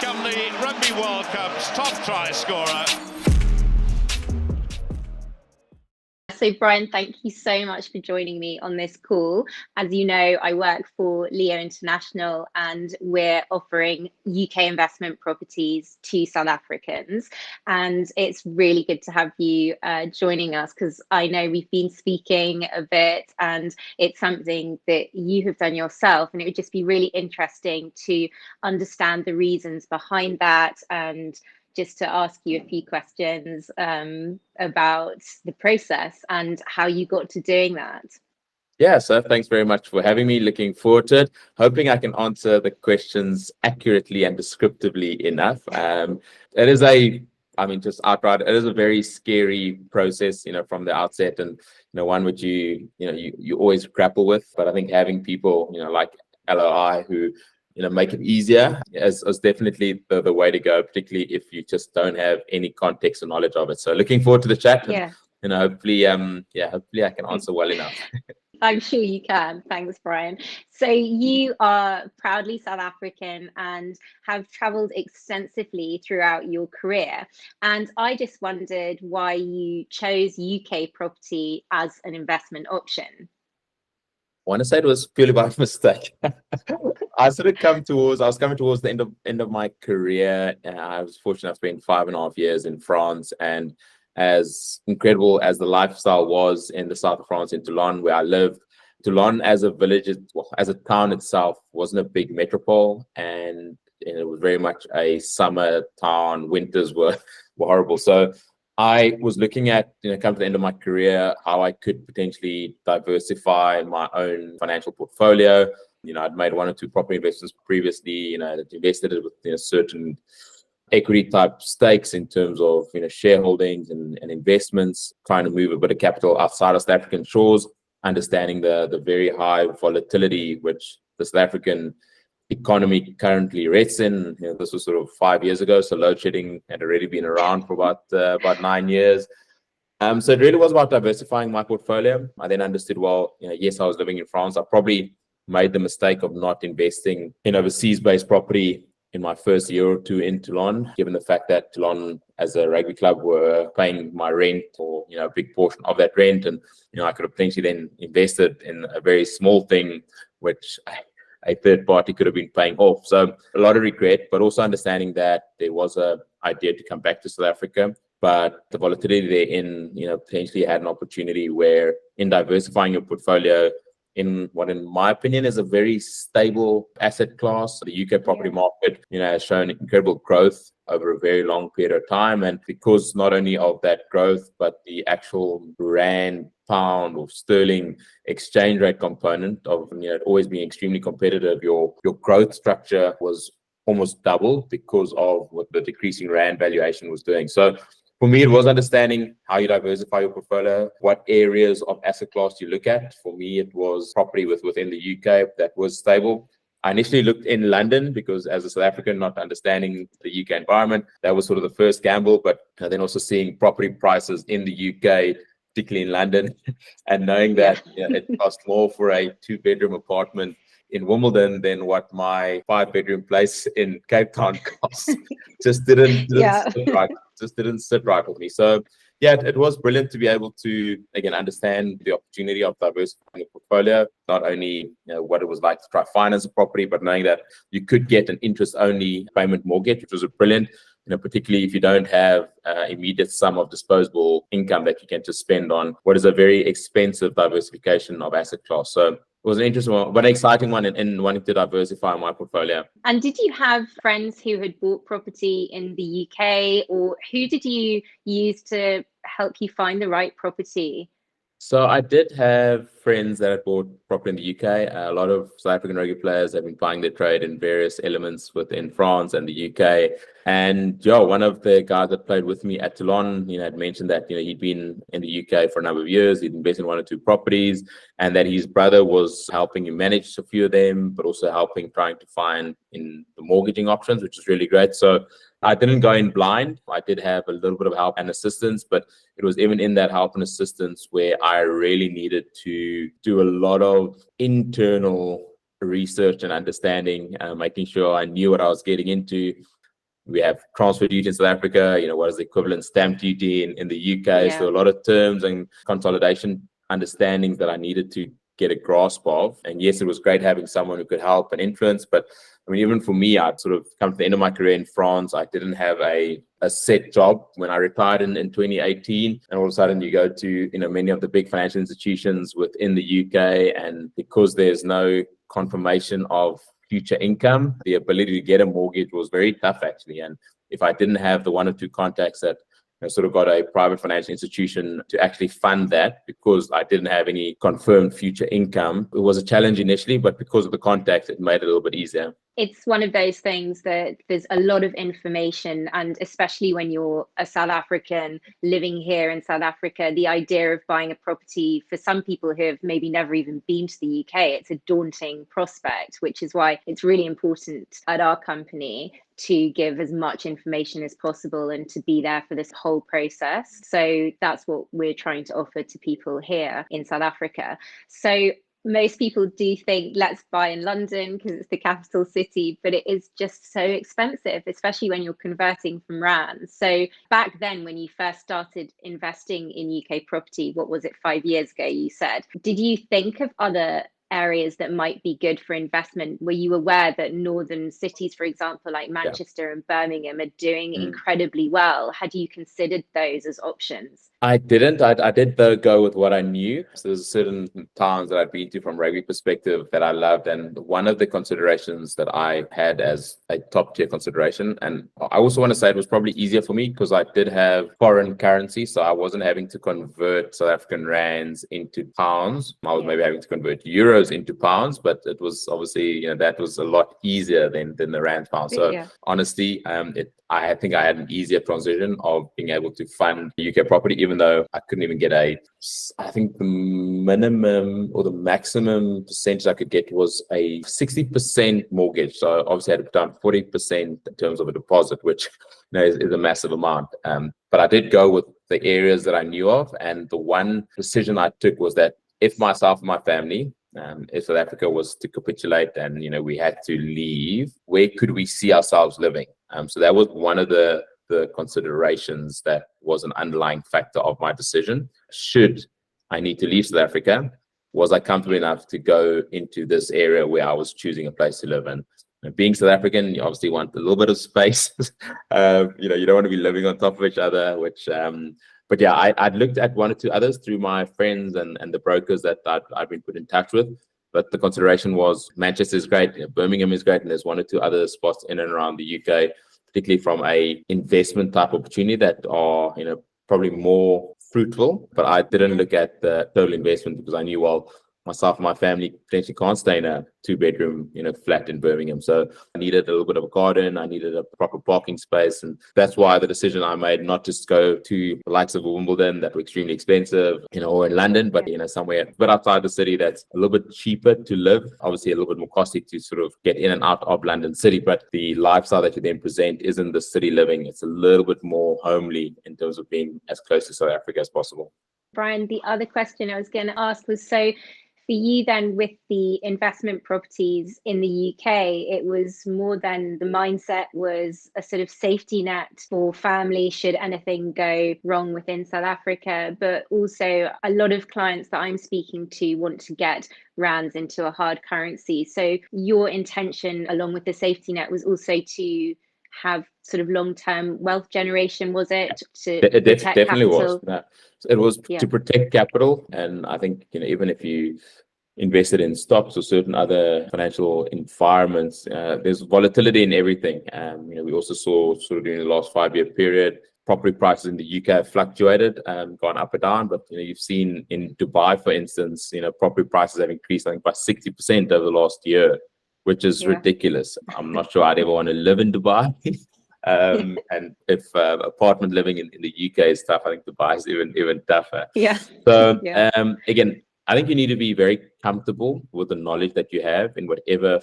become the Rugby World Cup's top try scorer. So Bryan, thank you so much for joining me on this call. As you know, I work for Leo International and we're offering UK investment properties to South Africans. And it's really good to have you joining us because I know we've been speaking a bit and it's something that you have done yourself. And it would just be really interesting to understand the reasons behind that and just to ask you a few questions about the process and how you got to doing that. Yeah, so thanks very much for having me. Looking forward to it. Hoping I can answer the questions accurately and descriptively enough. Just outright, it is a very scary process, from the outset, and one which you always grapple with. But I think having people, like LOI who make it easier is definitely the way to go, particularly if you just don't have any context or knowledge of it. So looking forward to the chat. Yeah. And, hopefully I can answer well enough. I'm sure you can. Thanks, Bryan. So you are proudly South African and have traveled extensively throughout your career. And I just wondered why you chose UK property as an investment option. I want to say it was purely by mistake. I was coming towards the end of my career. I was fortunate to spend 5.5 years in France, and as incredible as the lifestyle was in the south of France, in Toulon, where I lived, Toulon as a village, as a town itself, wasn't a big metropole, and it was very much a summer town. Winters were horrible. So I was looking at, come to the end of my career, how I could potentially diversify my own financial portfolio. I'd made 1 or 2 property investments previously, that invested it with certain equity type stakes in terms of shareholdings and investments, trying to move a bit of capital outside of South African shores, understanding the very high volatility which the South African economy currently rests in. This was sort of 5 years ago, so load shedding had already been around for about 9 years. So it really was about diversifying my portfolio. I then understood, yes, I was living in France. I probably made the mistake of not investing in overseas-based property in my first year or two in Toulon, given the fact that Toulon as a rugby club were paying my rent, or a big portion of that rent, and I could have potentially then invested in a very small thing which a third party could have been paying off. So a lot of regret, but also understanding that there was a idea to come back to South Africa, but the volatility therein, potentially had an opportunity where, in diversifying your portfolio in what, in my opinion, is a very stable asset class, the UK property market, has shown incredible growth over a very long period of time. And because not only of that growth, but the actual rand, pound, or sterling exchange rate component of it always being extremely competitive, your growth structure was almost double because of what the decreasing rand valuation was doing. So for me, it was understanding how you diversify your portfolio, what areas of asset class you look at. For me, it was property within the UK that was stable. I initially looked in London because, as a South African, not understanding the UK environment, that was sort of the first gamble. But then also seeing property prices in the UK, particularly in London, and knowing that it cost more for a 2-bedroom apartment in Wimbledon than what my 5-bedroom place in Cape Town costs, just didn't sit right with me. So it was brilliant to be able to, again, understand the opportunity of diversifying your portfolio, not only what it was like to try finance a property, but knowing that you could get an interest-only payment mortgage, which was brilliant. Particularly if you don't have immediate sum of disposable income that you can just spend on what is a very expensive diversification of asset class. So it was an interesting one, but an exciting one in wanting to diversify my portfolio. And did you have friends who had bought property in the UK, or who did you use to help you find the right property? So I did have friends that had bought property in the UK. A lot of South African rugby players have been plying their trade in various elements within France and the UK. And one of the guys that played with me at Toulon, had mentioned that he'd been in the UK for a number of years. He'd invested in 1 or 2 properties, and that his brother was helping him manage a few of them, but also trying to find in the mortgaging options, which is really great. So I didn't go in blind. I did have a little bit of help and assistance, but it was even in that help and assistance where I really needed to do a lot of internal research and understanding, making sure I knew what I was getting into. We have transfer duty in South Africa. What is the equivalent stamp duty in the UK? Yeah. So a lot of terms and consolidation understandings that I needed to get a grasp of. And yes, it was great having someone who could help and influence. But I mean, even for me, I'd sort of come to the end of my career in France. I didn't have a set job when I retired in 2018. And all of a sudden you go to, many of the big financial institutions within the UK. And because there's no confirmation of future income, the ability to get a mortgage was very tough, actually. And if I didn't have the one or two contacts that sort of got a private financial institution to actually fund that, because I didn't have any confirmed future income, it was a challenge initially, but because of the contacts, it made it a little bit easier. It's one of those things that there's a lot of information, and especially when you're a South African living here in South Africa, the idea of buying a property for some people who have maybe never even been to the UK, it's a daunting prospect, which is why it's really important at our company to give as much information as possible and to be there for this whole process. So that's what we're trying to offer to people here in South Africa. So most people do think, let's buy in London because it's the capital city, but it is just so expensive, especially when you're converting from rands. So back then, when you first started investing in UK property, what was it, 5 years ago, you said, did you think of other areas that might be good for investment? Were you aware that northern cities, for example, like Manchester and Birmingham, are doing incredibly well? Had you considered those as options? I didn't. I did, though, go with what I knew. So there's certain towns that I've been to from rugby perspective that I loved. And one of the considerations that I had as a top tier consideration, and I also want to say it was probably easier for me because I did have foreign currency. So I wasn't having to convert South African rands into pounds. I was maybe having to convert euros into pounds, but it was obviously, that was a lot easier than the rand pound. So honestly, I think I had an easier transition of being able to fund UK property, even though I couldn't even get I think the minimum or the maximum percentage I could get was a 60% mortgage. So obviously I had to put down 40% in terms of a deposit, which is a massive amount. But I did go with the areas that I knew of. And the one decision I took was that if myself and my family, if South Africa was to capitulate and, we had to leave, where could we see ourselves living? So that was one of the considerations that was an underlying factor of my decision. Should I need to leave South Africa, was I comfortable enough to go into this area where I was choosing a place to live in? And being South African, you obviously want a little bit of space. You don't want to be living on top of each other, which... But yeah, I'd looked at one or two others through my friends and the brokers that I've been put in touch with. But the consideration was Manchester is great, Birmingham is great, and there's one or two other spots in and around the UK, particularly from a investment type opportunity that are, probably more fruitful. But I didn't look at the total investment because I knew, well, myself and my family potentially can't stay in a 2-bedroom, flat in Birmingham. So I needed a little bit of a garden. I needed a proper parking space. And that's why the decision I made, not just go to the likes of Wimbledon that were extremely expensive, or in London, but, somewhere a bit outside the city that's a little bit cheaper to live. Obviously a little bit more costly to sort of get in and out of London city, but the lifestyle that you then present isn't the city living. It's a little bit more homely in terms of being as close to South Africa as possible. Brian, the other question I was going to ask was, so for you then, with the investment properties in the UK, it was more than the mindset was a sort of safety net for family should anything go wrong within South Africa, but also a lot of clients that I'm speaking to want to get rands into a hard currency. So your intention, along with the safety net, was also to have sort of long-term wealth generation, was it? It definitely was. Yeah. It was to protect capital. And I think, even if you invested in stocks or certain other financial environments, there's volatility in everything. We also saw sort of during the last 5-year period, property prices in the UK have fluctuated, gone up or down. But you've seen in Dubai, for instance, property prices have increased, I think, by 60% over the last year, which is ridiculous. I'm not sure I'd ever want to live in Dubai. And if apartment living in the UK is tough, I think Dubai is even tougher. So again, I think you need to be very comfortable with the knowledge that you have in whatever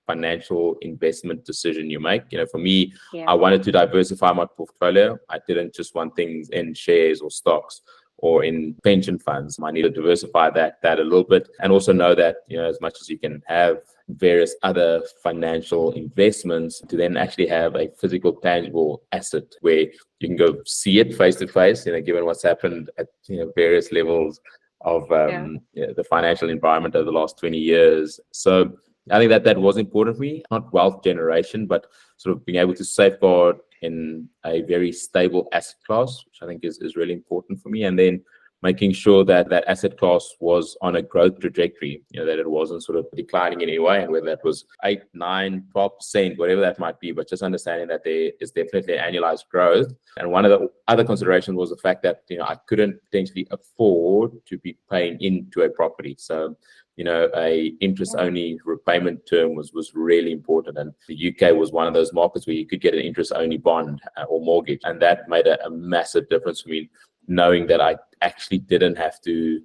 financial investment decision you make. For me, I wanted to diversify my portfolio. I didn't just want things in shares or stocks or in pension funds. I need to diversify that a little bit, and also know that, as much as you can have various other financial investments to then actually have a physical, tangible asset where you can go see it face to face, given what's happened at various levels of the financial environment over the last 20 years. So I think that was important for me, not wealth generation, but sort of being able to safeguard in a very stable asset class, which I think is really important for me. And then making sure that that asset class was on a growth trajectory, that it wasn't sort of declining in any way, and whether that was 8, 9, 12%, whatever that might be, but just understanding that there is definitely annualized growth. And one of the other considerations was the fact that, I couldn't potentially afford to be paying into a property. So, a interest-only repayment term was really important. And the UK was one of those markets where you could get an interest-only bond or mortgage. And that made a massive difference for me, knowing that I actually didn't have to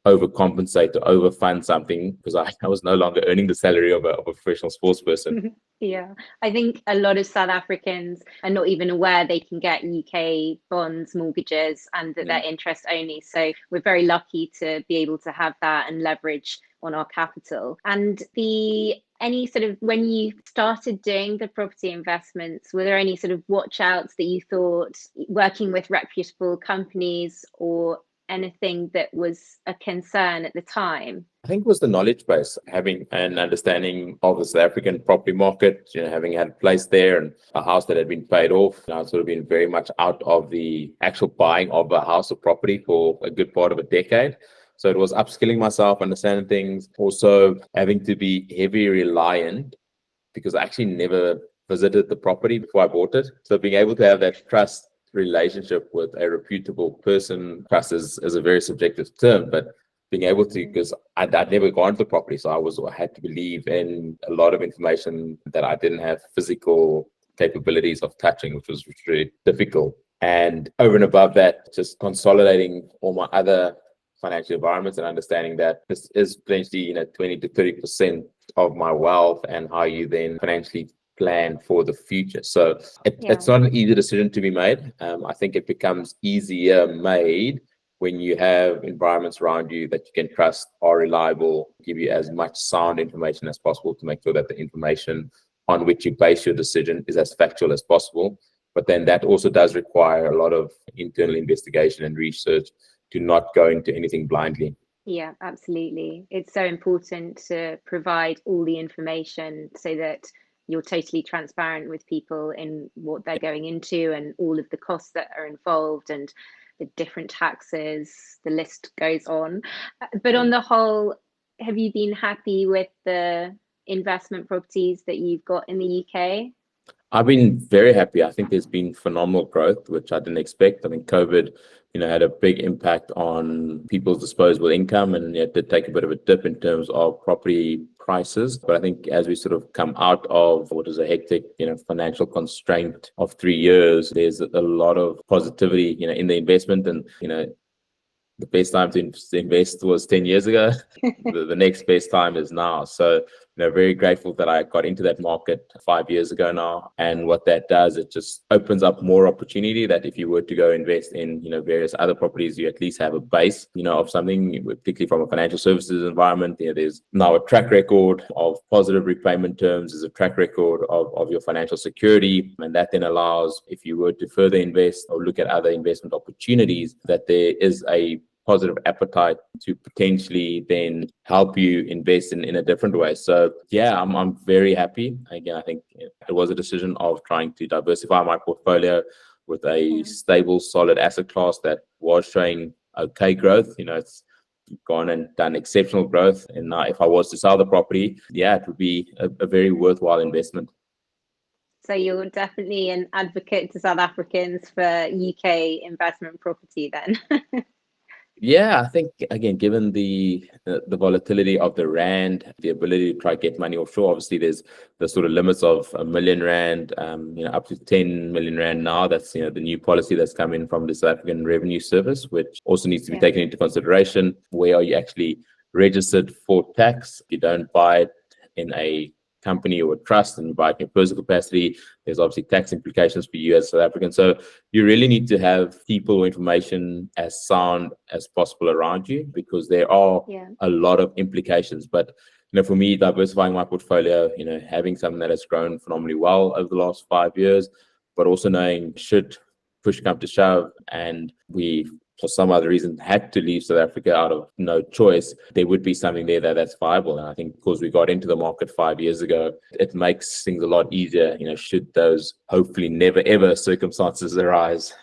overcompensate or overfund something because I was no longer earning the salary of a professional sports person. Yeah, I think a lot of South Africans are not even aware they can get UK bonds, mortgages, and that they're interest only. So we're very lucky to be able to have that and leverage on our capital. And any sort of, when you started doing the property investments, were there any sort of watch outs that you thought, working with reputable companies or anything that was a concern at the time? I think it was the knowledge base, having an understanding of the South African property market, having had a place there and a house that had been paid off. I've sort of been very much out of the actual buying of a house or property for a good part of a decade. So it was upskilling myself, understanding things, also having to be heavily reliant because I actually never visited the property before I bought it. So being able to have that trust relationship with a reputable person, trust is a very subjective term, but being able to, because I'd never gone to the property, so I had to believe in a lot of information that I didn't have physical capabilities of touching, which was really difficult. And over and above that, just consolidating all my other financial environments and understanding that this is potentially 20 to 30% of my wealth, and how you then financially plan for the future. So it's not an easy decision to be made. I think it becomes easier made when you have environments around you that you can trust are reliable, give you as much sound information as possible to make sure that the information on which you base your decision is as factual as possible. But then that also does require a lot of internal investigation and research to not go into anything blindly. Yeah, absolutely. It's so important to provide all the information so that you're totally transparent with people in what they're going into and all of the costs that are involved and the different taxes, the list goes on. But on the whole, have you been happy with the investment properties that you've got in the UK? I've been very happy. I think there's been phenomenal growth, which I didn't expect. I mean, COVID, had a big impact on people's disposable income, and it did take a bit of a dip in terms of property prices. But I think as we sort of come out of what is a hectic, financial constraint of 3 years, there's a lot of positivity, in the investment. And, the best time to invest was 10 years ago. The next best time is now. So, very grateful that I got into that market 5 years ago now. And what that does, it just opens up more opportunity that if you were to go invest in, various other properties, you at least have a base, of something, particularly from a financial services environment. There's now a track record of positive repayment terms, there's a track record of your financial security. And that then allows, if you were to further invest or look at other investment opportunities, that there is a positive appetite to potentially then help you invest in a different way. So yeah, I'm very happy. Again, I think it was a decision of trying to diversify my portfolio with a stable, solid asset class that was showing okay growth. It's gone and done exceptional growth. And now if I was to sell the property, it would be a very worthwhile investment. So you're definitely an advocate to South Africans for UK investment property then. Yeah, I think, again, given the volatility of the rand, the ability to try to get money offshore, obviously there's the sort of limits of R1 million, up to 10 million rand now. That's, the new policy that's come in from the South African Revenue Service, which also needs to be taken into consideration. Where are you actually registered for tax? You don't buy it in a company or a trust and you buy it in personal capacity, there's obviously tax implications for you as South African. So you really need to have people or information as sound as possible around you, because there are a lot of implications. But For me, diversifying my portfolio, having something that has grown phenomenally well over the last 5 years, but also knowing should push come to shove and we, for some other reason, had to leave South Africa out of no choice, there would be something there that's viable. And I think because we got into the market 5 years ago, it makes things a lot easier, should those hopefully never ever circumstances arise.